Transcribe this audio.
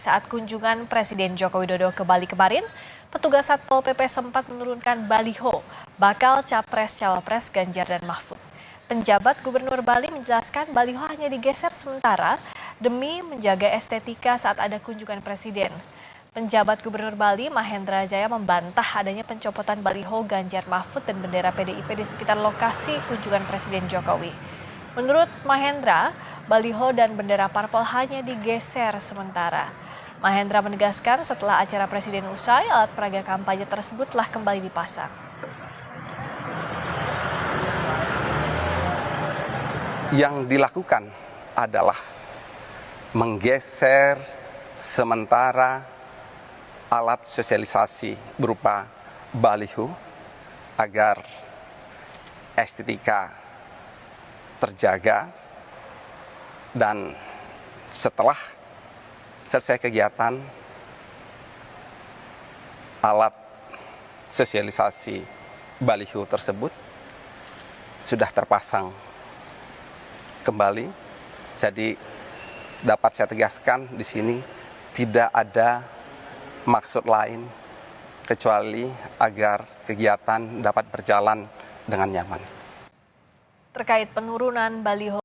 Saat kunjungan Presiden Joko Widodo ke Bali kemarin, petugas Satpol PP sempat menurunkan baliho bakal Capres-Cawapres Ganjar dan Mahfud. Penjabat Gubernur Bali menjelaskan baliho hanya digeser sementara demi menjaga estetika saat ada kunjungan Presiden. Penjabat Gubernur Bali, Mahendra Jaya, membantah adanya pencopotan baliho Ganjar Mahfud dan bendera PDIP di sekitar lokasi kunjungan Presiden Jokowi. Menurut Mahendra, baliho dan bendera parpol hanya digeser sementara. Mahendra menegaskan setelah acara Presiden usai, alat peraga kampanye tersebut telah kembali dipasang. Yang dilakukan adalah menggeser sementara alat sosialisasi berupa baliho agar estetika terjaga, dan setelah selesai kegiatan, alat sosialisasi baliho tersebut sudah terpasang kembali. Jadi dapat saya tegaskan di sini tidak ada maksud lain kecuali agar kegiatan dapat berjalan dengan nyaman. Terkait penurunan baliho